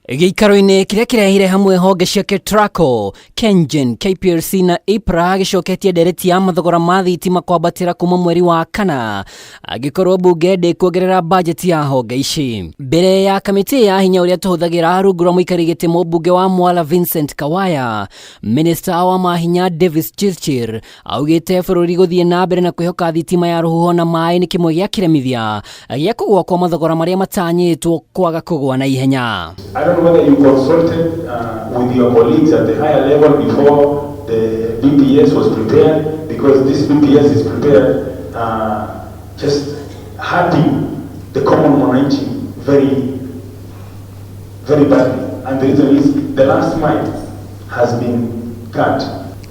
Gĩikaro-inĩ kĩrĩa kĩrehire hamwe honge cia Ketraco, Kengen, KPLC na IPRA gĩcoketie ndereti ya mathogora ma thitima kwambatĩra kuma mweri wa kana, angikorwo mbunge ndĩkuongerera mbajeti ya honge ici. Mbere ya kamiti ya hinya ũrĩa tũhũthagĩra rungu rwa mũikari gĩtĩ mũmbunge wa Mwala Vincent Kawaya, minista wa mahinya Davis Chirchir augĩte bũrũri gũthiĩ na mbere na kwĩhoka thitima ya rũhuho na maĩ nĩ kĩmwe gĩa kĩremithia gĩa kũgũa kwa mathogora marĩa matanyĩtwo kwaga kũgũa na ihenya. I don't know whether you consulted with your colleagues at the higher level before the BPS was prepared, because this BPS is prepared just hurting the common mwananchi very, very badly. And the reason is the last mile has been cut.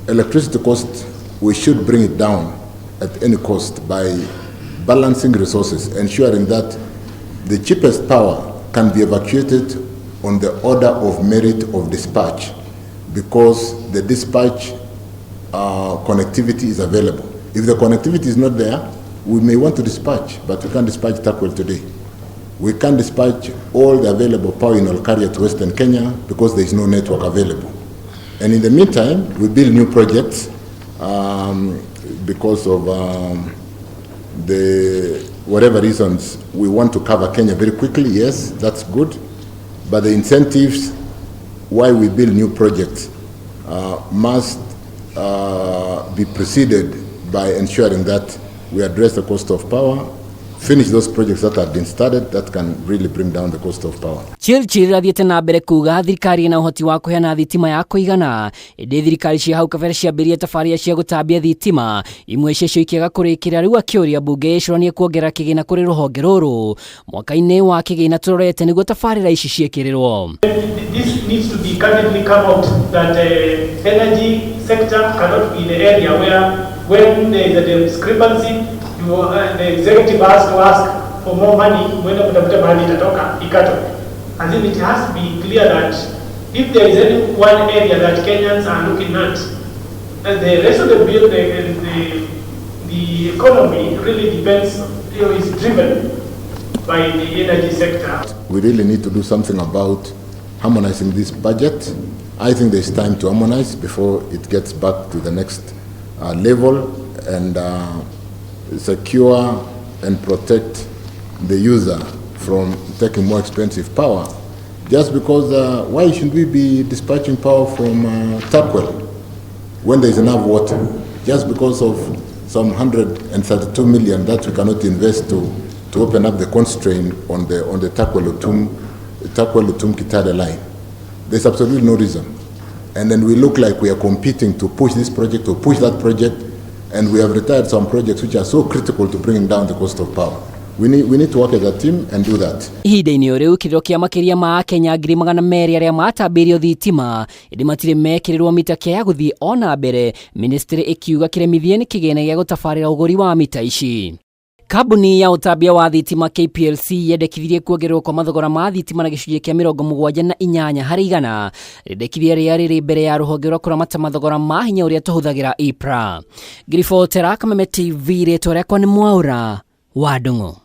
Electricity cost, we should bring it down at any cost by balancing resources, ensuring that the cheapest power can be evacuated on the order of merit of dispatch, because the dispatch connectivity is available. If the connectivity is not there, we may want to dispatch, but we can't dispatch Takwel today. We can't dispatch all the available power in Olkaria to Western Kenya because there is no network available. And in the meantime, we build new projects because of the whatever reasons we want to cover Kenya very quickly. Yes, that's good. But the incentives why we build new projects must be preceded by ensuring that we address the cost of power, finish those projects that have been started that can really bring down the cost of power. Chirchir athiĩte na mbere kuga thirikari na ũhoti wa kũheana thitima ya kũigana, ĩndĩ thirikari cia hau kabere ciambĩrĩirie tabarĩra cia gũtambia thitima, imwe ciacio ikĩaga kũrĩkĩra. Rĩu akĩũria mbunge ĩcũranie kuongerera kĩgĩna kũrĩ rũhonge rũrũ mwaka-inĩ wa kĩgĩna tũrorete nĩguo tabarĩra ici ciĩkĩrĩrwo. This needs to be candidly come out that the energy sector cannot be the area where when there is a discrepancy, the executive has to ask for more money when the money itatoka ikato. And then it has to be clear that if there is any one area that Kenyans are looking at, the rest of the bill, the economy really depends, is driven by the energy sector. We really need to do something about harmonizing this budget. I think there's time to harmonize before it gets back to the next level and secure and protect the user from taking more expensive power. Just because why should we be dispatching power from Takwel when there is enough water? Just because of some 132 million that we cannot invest to open up the constraint on the Takwel-Utum Kitale line. There's absolutely no reason. And then we look like we are competing to push this project or push that project, and we have retired some projects which are so critical to bringing down the cost of power. We need to work as a team and do that. Ihinda-inĩ o rĩu kĩrĩro kĩa makĩria ma Kenya 200,000 arĩa matambĩirio thitima ĩndĩ matirĩ mekĩrĩrwo mita kĩa ya gũthiĩ ona mbere, ministry ĩkiuga kĩremithie nĩ kĩgĩna gĩa gũtabarĩra ũgũri wa mita ici. Kambuni ya utambia wa thitima KPLC yendekithirie kuongererwo kwa mathogora ma thitima na gĩcunjĩ kĩa 78 harĩ igana, rĩendekithia rĩrĩa rĩrĩ mbere ya rũhonge rwa kũramata mathogora ma hinya ũrĩa tũhũthagĩra IPRA. Ngiribotera Kameme TV, rĩtwa rĩakwa nĩ Mwaura wa Ndung'u.